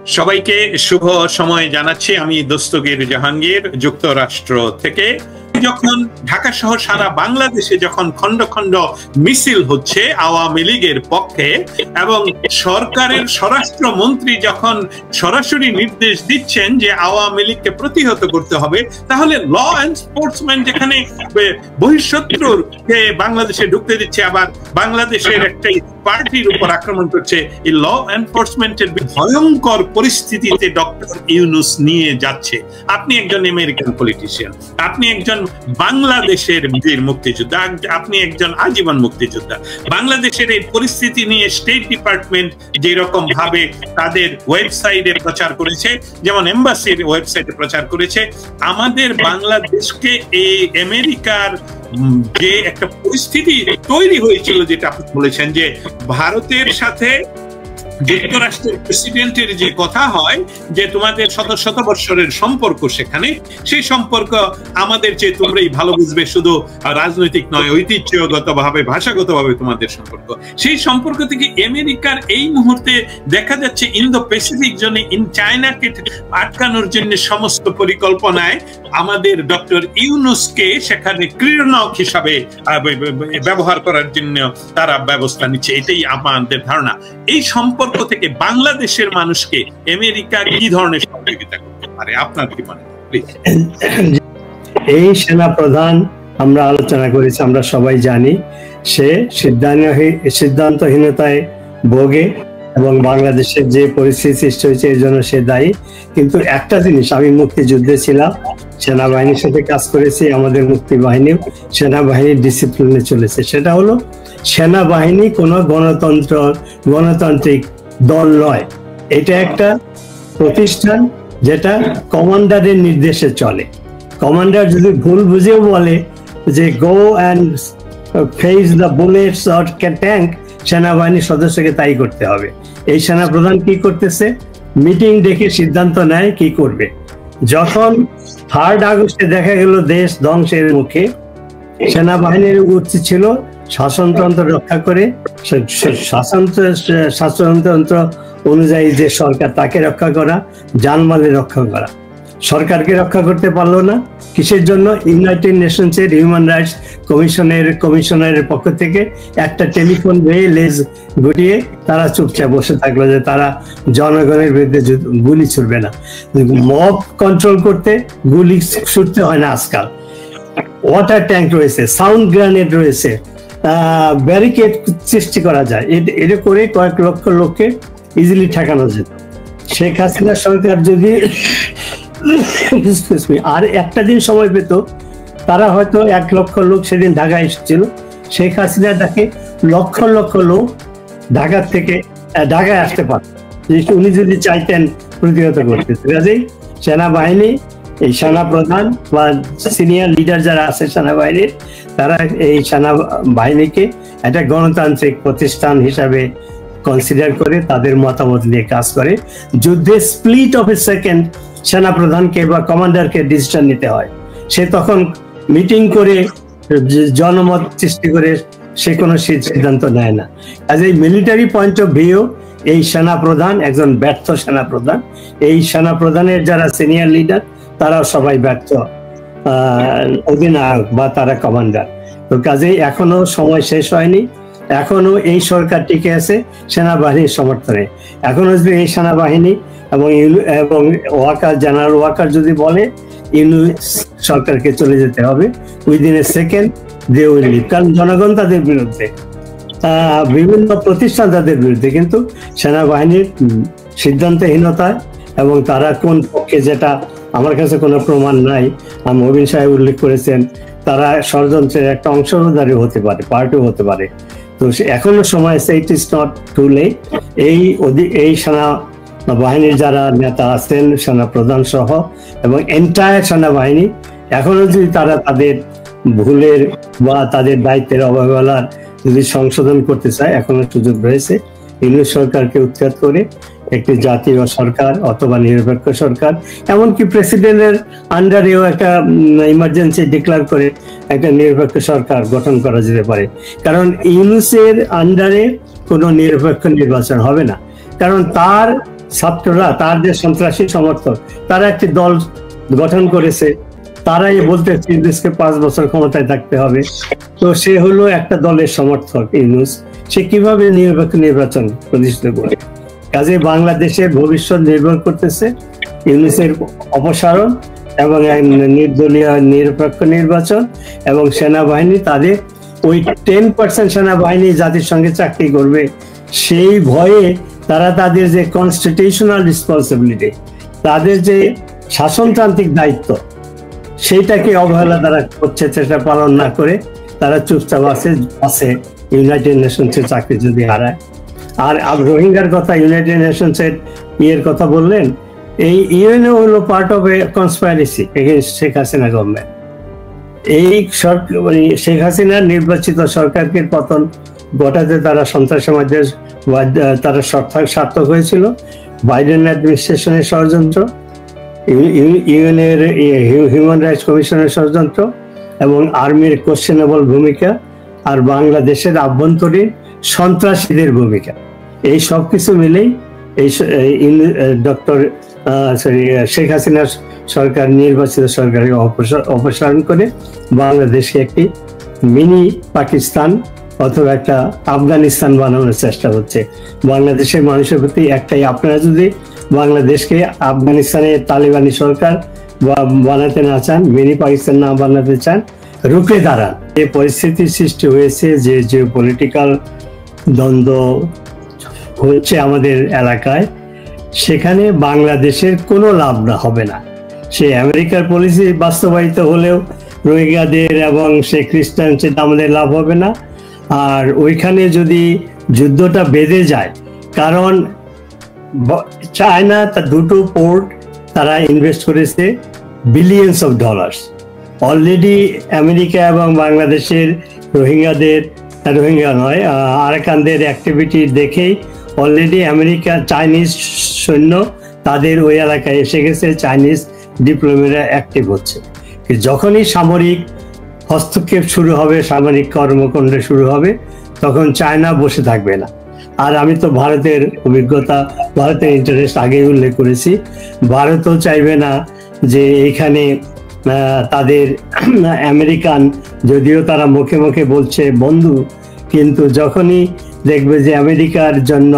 সবাইকে শুভ সময় জানাচ্ছি। আমি দস্তগীর জাহাঙ্গীর, যুক্তরাষ্ট্র থেকে। যখন ঢাকা সহ সারা বাংলাদেশে যখন খন্ড খন্ড মিছিল হচ্ছে আওয়ামী লীগের পক্ষে এবং সরকারের স্বরাষ্ট্রমন্ত্রী যখন সরাসরি নির্দেশ দিচ্ছেন যে আওয়ামী লীগকে প্রতিহত করতে হবে, তাহলে ল এনফোর্সমেন্ট যেখানে বহিঃশত্রুকে বাংলাদেশে ঢুকতে দিচ্ছে, আবার বাংলাদেশের একটাই পার্টির উপর আক্রমণ করছে, এই ল এনফোর্সমেন্টের ভয়ঙ্কর পরিস্থিতিতে ডক্টর ইউনূস নিয়ে যাচ্ছে। আপনি একজন আমেরিকান পলিটিশিয়ান, আপনি একজন বাংলাদেশের বীর মুক্তিযোদ্ধা, আপনি একজন আজীবন মুক্তিযোদ্ধা। বাংলাদেশের এই পরিস্থিতি নিয়ে স্টেট ডিপার্টমেন্ট যেরকম ভাবে তাদের ওয়েবসাইটে প্রচার করেছে, যেমন এম্বাসির ওয়েবসাইটে প্রচার করেছে, আমাদের বাংলাদেশকে এই আমেরিকার যে একটা পরিস্থিতি তৈরি হয়েছিল, যেটা আপনি বলেছেন যে ভারতের সাথে যুক্তরাষ্ট্রের প্রেসিডেন্টের যে কথা হয় যে তোমাদের শত শত বৎসরের সম্পর্ক, সেখানে সেই সম্পর্ক আমাদের চেয়ে তোমরাই ভালো বুঝবে, শুধু রাজনৈতিক নয়, ঐতিহ্যগত ভাবে, ভাষাগত ভাবে তোমাদের সম্পর্ক। সেই সম্পর্ক থেকে আমেরিকার এই মুহূর্তে দেখা যাচ্ছে ইন্দো প্যাসিফিক জোনে চায়নাকে আটকানোর জন্য সমস্ত পরিকল্পনায় আমাদের ডক্টর ইউনূসকে সেখানে ক্রীড়নক হিসাবে ব্যবহার করার জন্য তারা ব্যবস্থা নিচ্ছে, এটাই আমাদের ধারণা। এই সম্পর্ক থেকে বাংলাদেশের মানুষকে আমেরিকা কি ধরনের সহযোগিতা করতে পারে আপনার কি মনে হয়? এই সেনা প্রধান আমরা আলোচনা করেছি, আমরা সবাই জানি সে সিদ্ধান্তহীনতায় ভোগে এবং বাংলাদেশের যে পরিস্থিতি সৃষ্টি হয়েছে এর জন্য সে দায়ী। কিন্তু একটা জিনিস, আমি মুক্তিযুদ্ধে ছিলাম, সেনাবাহিনীর সাথে কাজ করেছি, আমাদের মুক্তিবাহিনীও সেনাবাহিনীর ডিসিপ্লিনে চলেছে। সেটা হলো সেনাবাহিনী কোনো গণতান্ত্রিক দল নয়, এটা একটা প্রতিষ্ঠান যেটা কমান্ডারের নির্দেশে চলে। কমান্ডার যদি ভুল বুঝেও বলে যে go and face the bullets or tank, সেনাবাহিনীর সদস্যকে তাই করতে হবে। এই সেনাপ্রধান কি করতেছে? মিটিং ডেকে সিদ্ধান্ত নেয় কি করবে। যখন 3 আগস্টে দেখা গেল দেশ ধ্বংসের মুখে, সেনাবাহিনীর উচিত ছিল শাসনতন্ত্র রক্ষা করে, শাসনতন্ত্র অনুযায়ী যে সরকার তাকে রক্ষা করা, জানমালের রক্ষা করা। সরকারকে রক্ষা করতে পারলো না, কিসের জন্য? ইউনাইটেড নেশনসের হিউম্যান রাইটস কমিশনারের পক্ষ থেকে একটা টেলিফোন হয়ে লেজ গুটিয়ে তারা চুপচাপ বসে থাকলো যে তারা জনগণের বিরুদ্ধে গুলি ছুড়বে না। মব কন্ট্রোল করতে গুলি ছুটতে হয় না আজকাল। ওয়াটার ট্যাঙ্ক রয়েছে, সাউন্ড গ্রেনেড রয়েছে, ব্যারিকেড সৃষ্টি করা যায়, এটা করে কয়েক লক্ষ লোককে ইজিলি ঠেকানো যেত। শেখ হাসিনা সরকার যদি আর একটা দিন সময় পেত, তারা হয়তো 1 লক্ষ লোক সেদিন ঢাকায় এসেছিল, শেখ হাসিনা তাকে লক্ষ লক্ষ লোক ঢাকায় আসতে পারত উনি যদি চাইতেন প্রতিহত করতে। কাজেই সেনাবাহিনী, এই সেনাপ্রধান বা সিনিয়র লিডার যারা আছে সেনাবাহিনীর, তারা এই সেনাবাহিনীকে একটা গণতান্ত্রিক প্রতিষ্ঠান হিসাবে কনসিডার করে তাদের মতামত নিয়ে কাজ করে। যুদ্ধে স্প্লিট অফ এ সেকেন্ড সেনাপ্রধানকে বা কমান্ডারকে ডিসিশন নিতে হয়। সে তখন মিটিং করে জনমত সৃষ্টি করে সে কোনো সিদ্ধান্ত নেয় না। কাজে মিলিটারি পয়েন্ট অফ ভিউ এই সেনাপ্রধান একজন ব্যর্থ সেনাপ্রধান। এই সেনাপ্রধানের যারা সিনিয়র লিডার তারাও সবাই ব্যর্থ অধিনায়ক বা তারা কমান্ডার। তো কাজেই এখনো সময় শেষ হয়নি, এখনো এই সরকার টিকে আছে সেনাবাহিনীর সমর্থনে। এখনো যদি এই সেনাবাহিনী এবং ওয়াকার, জেনারেল ওয়াকার যদি বলে ইউনূস সরকারকে চলে যেতে হবে, within a second they will leave. কারণ জনগণ তাদের বিরুদ্ধে, বিভিন্ন প্রতিষ্ঠান তাদের বিরুদ্ধে, কিন্তু সেনাবাহিনীর সিদ্ধান্তহীনতায় এবং তারা কোন পক্ষে, যেটা আমার কাছে কোনো প্রমাণ নাই, মবিন সাহেব উল্লেখ করেছেন, তারা ষড়যন্ত্রের একটা অংশীদারী হতে পারে, পার্টিও হতে পারে। তো এখনো সময় আছে, it is not too late. এই সেনাবাহিনীর যারা নেতা আছেন, সেনাপ্রধান সহ এবং এন্টায়ার সেনাবাহিনী, এখনো যদি তারা তাদের ভুলের বা তাদের দায়িত্বের অবহেলার যদি সংশোধন করতে চায়, এখনো সুযোগ রয়েছে। ইউনূস সরকারকে উৎখাত করে একটি জাতীয় সরকার অথবা নিরপেক্ষ সরকার, এমনকি প্রেসিডেন্টের আন্ডারেও একটা ইমার্জেন্সি ডিক্লেয়ার করে একটা নিরপেক্ষ সরকার গঠন করা যেতে পারে। কারণ ইউনূসের আন্ডারে কোনো নিরপেক্ষ নির্বাচন হবে না, কারণ তার ছাত্ররা, তার যে সন্ত্রাসী সমর্থক, তারা একটি দল গঠন করেছে, তারাই বলতেছে ইউনূসকে 5 বছর ক্ষমতায় থাকতে হবে। তো সে হলো একটা দলের সমর্থক ইউনূস, সে কিভাবে নিরপেক্ষ নির্বাচন প্রতিষ্ঠিত করে? কাজে বাংলাদেশের ভবিষ্যৎ নির্ভর করতেছে ইউনূসের অপসারণ এবং নির্দলীয় নিরপেক্ষ নির্বাচন, এবং সেনাবাহিনী তাদের ওই 10% সেনাবাহিনী জাতিসংঘে চাকরি করবে সেই ভয়ে তারা তাদের যে কনস্টিটিউশনাল রেসপন্সিবিলিটি, তাদের যে শাসনতান্ত্রিক দায়িত্ব, সেইটাকে অবহেলা তারা করছে, সেটা পালন না করে তারা চুপচাপ আছে ইউনাইটেড নেশনসের চাকরি যদি হারায়। আর রোহিঙ্গার কথা, ইউনাইটেড নেশনসের ইয়ের কথা বললেন, এই ইউএনও হলো part of A conspiracy against Sheikh Hasina government. এই শেখ হাসিনার নির্বাচিত সরকারকে পতন ঘটাতে তারা সন্ত্রাসবাদের তারা সার্থক হয়েছিল। বাইডেন অ্যাডমিনিস্ট্রেশনের ষড়যন্ত্র, ইউএনের হিউম্যান রাইটস কমিশনের ষড়যন্ত্র এবং আর্মির কোশ্চেনেবল ভূমিকা, আর বাংলাদেশের আভ্যন্তরীণ সন্ত্রাসীদের ভূমিকা, এই সব কিছু মিলেই এই শেখ হাসিনার সরকার নির্বাচিত সরকারকে অপসারণ করে বাংলাদেশকে একটি মিনি পাকিস্তান অথবা একটা আফগানিস্তান বানানোর চেষ্টা হচ্ছে। বাংলাদেশের মানুষের প্রতি একটাই, আপনারা যদি বাংলাদেশকে আফগানিস্তানের তালিবানি সরকার বানাতে না চান, মিনি পাকিস্তান না বানাতে চান, রুখে দাঁড়ান। যে পরিস্থিতির সৃষ্টি হয়েছে, যে জিওপলিটিক্যাল দ্বন্দ্ব হচ্ছে আমাদের এলাকায়, সেখানে বাংলাদেশের কোনো লাভ না হবে না। সে আমেরিকার পলিসি বাস্তবায়িত হলেও রোহিঙ্গাদের এবং সে খ্রিস্টান, সেটা আমাদের লাভ হবে না। আর ওইখানে যদি যুদ্ধটা বেঁধে যায়, কারণ চায়না তার দুটো পোর্ট তারা ইনভেস্ট করেছে billions of dollars. Already America এবং বাংলাদেশের রোহিঙ্গা নয়, আরাকানদের অ্যাক্টিভিটি দেখেই অলরেডি আমেরিকা, চাইনিজ সৈন্য তাদের ওই এলাকায় এসে গেছে, চাইনিজ ডিপ্লোমেটরা অ্যাক্টিভ হচ্ছে। যখনই সামরিক হস্তক্ষেপ শুরু হবে, সামরিক কর্মকাণ্ড শুরু হবে, তখন চায়না বসে থাকবে না। আর আমি তো ভারতের অভিজ্ঞতা, ভারতের ইন্টারেস্ট আগেই উল্লেখ করেছি, ভারতও চাইবে না যে এখানে তাদের আমেরিকান, যদিও তারা মুখে মুখে বলছে বন্ধু, কিন্তু যখনই দেখবে যে আমেরিকার জন্য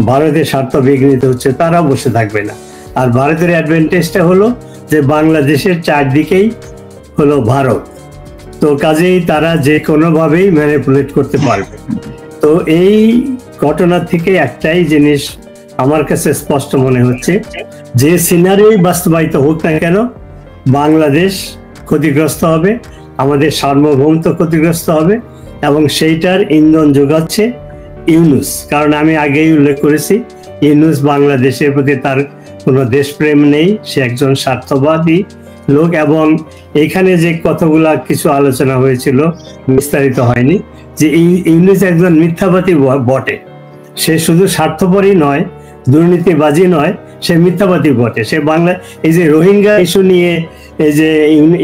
ভারতের স্বার্থ বিঘ্নিত হচ্ছে, তারা বসে থাকবে না। আর ভারতের অ্যাডভান্টেজটা হলো যে বাংলাদেশের চারদিকেই হলো ভারত, তো কাজেই তারা যে কোনোভাবেই ম্যানিপুলেট করতে পারবে। তো এই ঘটনা থেকে একটাই জিনিস আমার কাছে স্পষ্ট মনে হচ্ছে, যে সিনারিওই বাস্তবায়িত হোক না কেন, বাংলাদেশ ক্ষতিগ্রস্ত হবে, আমাদের সার্বভৌমত্ব ক্ষতিগ্রস্ত হবে, এবং সেইটার ইন্ধন যোগাচ্ছে ইউনূস। কারণ আমি আগেই উল্লেখ করেছি, ইউনূস বাংলাদেশের প্রতি তার কোনো দেশপ্রেম নেই, সে একজন স্বার্থবাদী লোক। এবং এখানে যে কতগুলা কিছু আলোচনা হয়েছিল, বিস্তারিত হয়নি, যে ইউনূস একজন মিথ্যাবাদী বটে। সে শুধু স্বার্থপরই নয়, দুর্নীতিবাজি নয়, সে মিথ্যাবাদী বটে। সে এই যে রোহিঙ্গা ইস্যু নিয়ে, এই যে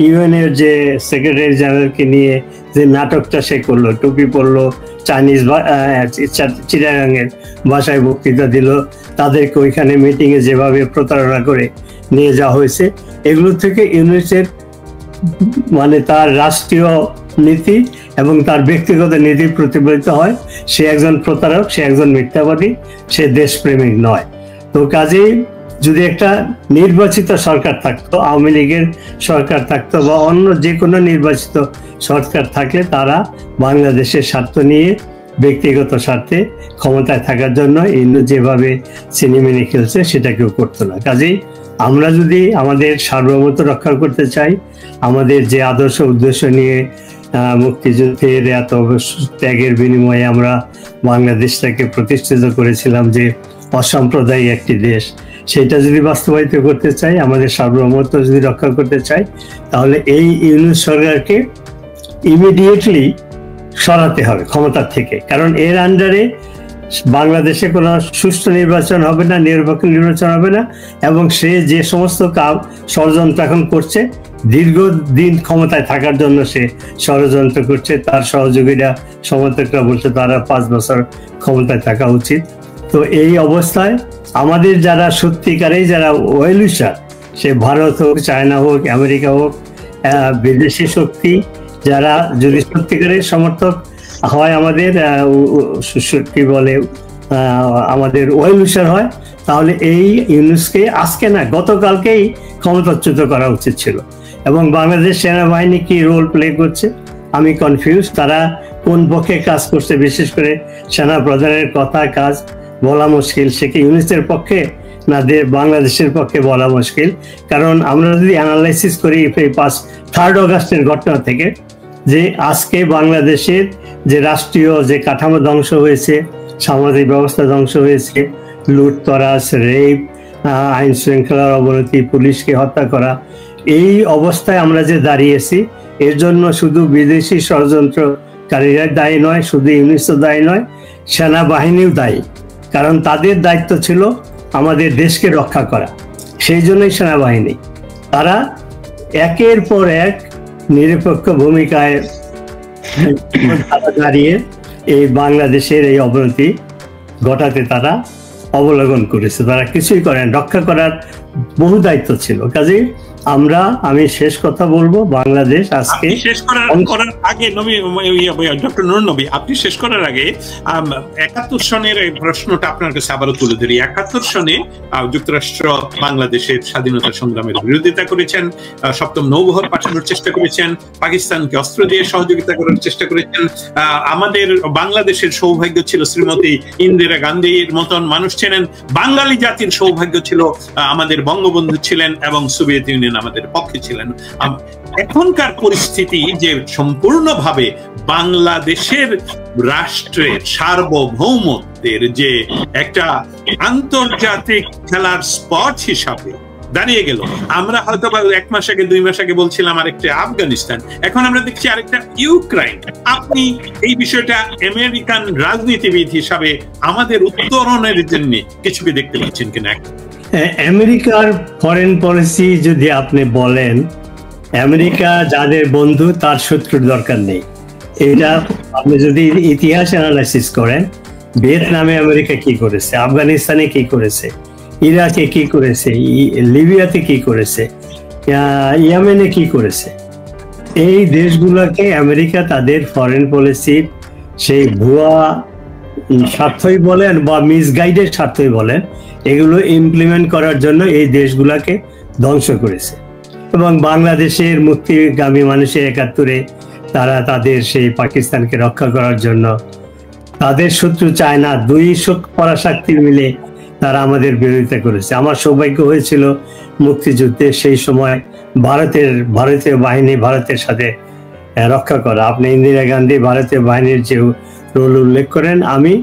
ইউএনের যে সেক্রেটারি জেনারেলকে নিয়ে যে নাটকটা সে করলো, টুপি পরলো, চাইনিজ চিটাগাংয়ের ভাষায় বক্তৃতা দিল, তাদেরকে ওইখানে মিটিংয়ে যেভাবে প্রতারণা করে নিয়ে যাওয়া হয়েছে, এগুলো থেকে ইউনূসের তার রাষ্ট্রীয় নীতি এবং তার ব্যক্তিগত নীতি প্রতিফলিত হয়। সে একজন প্রতারক, সে একজন মিথ্যাবাদী, সে দেশপ্রেমিক নয়। তো কাজেই যদি একটা নির্বাচিত সরকার থাকতো, আওয়ামী লীগের সরকার থাকতো বা অন্য যে কোনো নির্বাচিত সরকার থাকলে, তারা বাংলাদেশের স্বার্থ নিয়ে ব্যক্তিগত স্বার্থে ক্ষমতায় থাকার জন্য ইউনূস যেভাবে সিনেমিনি খেলছে, সেটা কেউ করতো না। কাজেই আমরা যদি আমাদের সার্বভৌমত্ব রক্ষা করতে চাই, আমাদের যে আদর্শ উদ্দেশ্য নিয়ে মুক্তিযুদ্ধের এত ত্যাগের বিনিময়ে আমরা বাংলাদেশটাকে প্রতিষ্ঠিত করেছিলাম যে অসাম্প্রদায়িক একটি দেশ, সেটা যদি বাস্তবায়িত করতে চাই, আমাদের সার্বভৌমত্ব যদি রক্ষা করতে চাই, তাহলে এই ইউনূস সরকারকে ইমিডিয়েটলি সরাতে হবে ক্ষমতার থেকে। কারণ এর আন্ডারে বাংলাদেশে কোনো সুষ্ঠু নির্বাচন হবে না, নিরপেক্ষ নির্বাচন হবে না, এবং সে যে সমস্ত ষড়যন্ত্র এখন করছে, দীর্ঘদিন ক্ষমতায় থাকার জন্য সে ষড়যন্ত্র করছে, তার সহযোগীরা, সমর্থকরা বলছে তারা 5 বছর ক্ষমতায় থাকা উচিত। তো এই অবস্থায় আমাদের যারা সত্যিকারেই যারা ওয়েল উইশার, সে ভারত হোক, চায়না হোক, আমেরিকা হোক, বিদেশি শক্তি যারা যদি সত্যিকারের সমর্থক হয় আমাদের কি বলে আমাদের ওয়েল উইশার হয়, তাহলে এই ইউনূসকে আজকে না গতকালকেই ক্ষমতাচ্যুত করা উচিত ছিল। এবং বাংলাদেশ সেনাবাহিনী কি রোল প্লে করছে আমি কনফিউজ, তারা কোন পক্ষে কাজ করছে, বিশেষ করে সেনা প্রধানের কথা কাজ বলা মুশকিল, সে কি ইউনূসের পক্ষে না বাংলাদেশের পক্ষে বলা মুশকিল। কারণ আমরা যদি অ্যানালাইসিস করি এই 3 অগাস্টের ঘটনা থেকে, যে আজকে বাংলাদেশের যে রাষ্ট্রীয় যে কাঠামো ধ্বংস হয়েছে, সামাজিক ব্যবস্থা ধ্বংস হয়েছে, লুটতরাজ, রেপ, আইন শৃঙ্খলার অবনতি, পুলিশকে হত্যা করা, এই অবস্থায় আমরা যে দাঁড়িয়েছি, এর জন্য শুধু বিদেশি ষড়যন্ত্রকারীরা দায়ী নয়, শুধু ইউনূসও দায়ী নয়, সেনাবাহিনীও দায়ী। কারণ তাদের দায়িত্ব ছিল আমাদের দেশকে রক্ষা করা, সেই জন্যই সেনাবাহিনী তারা একের পর এক নিরপেক্ষ ভূমিকায় দাঁড়িয়ে এই বাংলাদেশের এই অবনতি ঘটাতে তারা অবলম্বন করেছে। তারা কিছুই করেন, রক্ষা করার বহু দায়িত্ব ছিল। কাজেই আমি শেষ কথা বলবো, বাংলাদেশ আজকে শেষ করার আগে ডক্টর নুরুন নবী, আপনি শেষ করার আগে 71 সনের এই প্রশ্নটা আপনার কাছে আবারও তুলে ধরি। 71 সনে যুক্তরাষ্ট্র বাংলাদেশের স্বাধীনতা সংগ্রামের বিরোধিতা করেছেন, 7ম নৌবহর পাঠানোর চেষ্টা করেছেন, পাকিস্তানকে অস্ত্র দিয়ে সহযোগিতা করার চেষ্টা করেছেন। আমাদের বাংলাদেশের সৌভাগ্য ছিল শ্রীমতী ইন্দিরা গান্ধীর মতন মানুষ ছিলেন, বাঙালি জাতির সৌভাগ্য ছিল আমাদের বঙ্গবন্ধু ছিলেন এবং সোভিয়েত ইউনিয়ন আমাদের পক্ষে ছিলেন। এখনকার পরিস্থিতি যে সম্পূর্ণভাবে বাংলাদেশের রাষ্ট্রের সার্বভৌমত্বের যে একটা আন্তর্জাতিক খেলার স্পট হিসাবে দাঁড়িয়ে গেল। আমরা হয়তো 1 মাস আগে 2 মাস আগে বলছিলাম আরেকটা আফগানিস্তান, এখন আমরা দেখছি আরেকটা ইউক্রাইন। আপনি এই বিষয়টা আমেরিকান রাজনীতিবিদ হিসাবে আমাদের উত্তরণের জন্য কিছু কি দেখতে পাচ্ছেন কিনা? আমেরিকার ফরেন পলিসি যদি আপনি বলেন, আমেরিকা যাদের বন্ধু তার শত্রুর দরকার নেই, এটা আপনি যদি ইতিহাস অ্যানালাইসিস করেন, ভিয়েতনামে আমেরিকা কি করেছে, আফগানিস্তানে কি করেছে, ইরাকে কি করেছে, লিবিয়াতে কি করেছে, ইয়েমেনে কি করেছে, এই দেশগুলোকে আমেরিকা তাদের ফরেন পলিসির সেই ভুয়া স্বার্থই বলেন বা মিসগাইডেড স্বার্থই বলেন, এগুলো ইমপ্লিমেন্ট করার জন্য এই দেশগুলোকে ধ্বংস করেছে। এবং বাংলাদেশের মুক্তিগামী মানুষের 71-এ তারা তাদের সেই পাকিস্তানকে রক্ষা করার জন্য তাদের শত্রু চায় না, 2 পরাশক্তি মিলে তারা আমাদের বিরোধিতা করেছে। আমার সৌভাগ্য হয়েছিল মুক্তিযুদ্ধে সেই সময় ভারতীয় বাহিনী ভারতের সাথে রক্ষা করা। আপনি ইন্দিরা গান্ধী ভারতীয় বাহিনীর যে রোল উল্লেখ করেন, আমি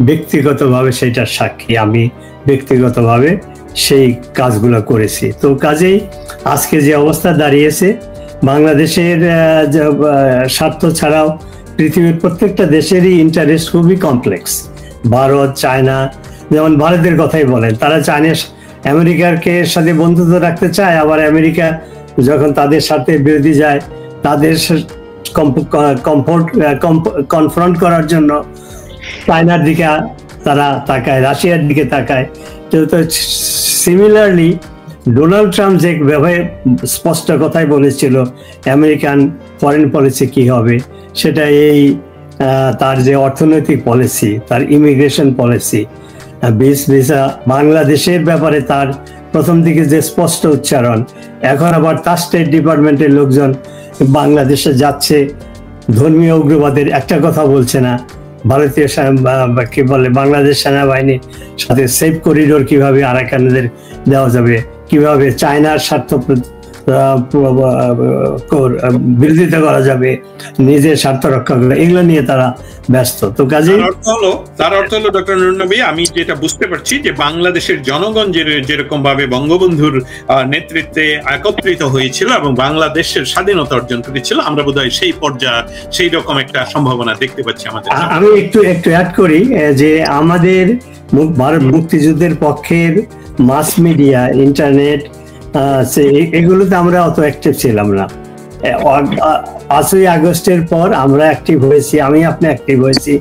ব্যক্তিগতভাবে সেটার সাক্ষী, আমি ব্যক্তিগতভাবে সেই কাজগুলো করেছি। তো কাজেই আজকে যে অবস্থা দাঁড়িয়েছে, বাংলাদেশের স্বার্থ ছাড়াও পৃথিবীর প্রত্যেকটা দেশেরই ইন্টারেস্ট খুবই কমপ্লেক্স। ভারত, চায়না, যেমন ভারতের কথাই বলেন, তারা আমেরিকার সাথে বন্ধুত্ব রাখতে চায়, আবার আমেরিকা যখন তাদের সাথে বিরোধী যায়, তাদের কনফ্রন্ট করার জন্য চায়নার দিকে তারা তাকায়, রাশিয়ার দিকে তাকায়। তো সিমিলারলি ডোনাল্ড ট্রাম্প যে ভাবে স্পষ্ট কথাই বলেছিল আমেরিকান ফরেন পলিসি কি হবে, সেটা এই তার যে অর্থনৈতিক পলিসি, তার ইমিগ্রেশন পলিসি, ভিসা, বাংলাদেশের ব্যাপারে তার প্রথম দিকে যে স্পষ্ট উচ্চারণ, এখন আবার তার স্টেট ডিপার্টমেন্টের লোকজন বাংলাদেশে যাচ্ছে, ধর্মীয় উগ্রবাদের একটা কথা বলছে না, ভারতীয় কি বলে বাংলাদেশ সেনাবাহিনীর সাথে সেফ করিডোর কিভাবে আরাকানদের দেওয়া যাবে, কিভাবে চায়নার স্বার্থ বিরোধিতা করা যাবে, নিজের স্বার্থ রক্ষা করা, এগুলো নিয়ে তারা ব্যস্ত। তো কাজেই তার অর্থ হলো ডক্টর নুরুন নবী, আমি যেটা বুঝতে পারছি যে বাংলাদেশের জনগণ যেরকম ভাবে বঙ্গবন্ধুর নেতৃত্বে একত্রিত হয়েছিল এবং বাংলাদেশের স্বাধীনতা অর্জন করেছিল, আমরা বোধহয় সেই পর্যায়ে সেই রকম একটা সম্ভাবনা দেখতে পাচ্ছি আমাদের। আমি একটু অ্যাড করি যে আমাদের ভারত মুক্তিযুদ্ধের পক্ষের মাস মিডিয়া, ইন্টারনেট, এগুলোতে আমরা অত অ্যাক্টিভ ছিলাম না। 5ই আগস্টের পর আমরা অ্যাক্টিভ হয়েছি, আপনি অ্যাক্টিভ হয়েছি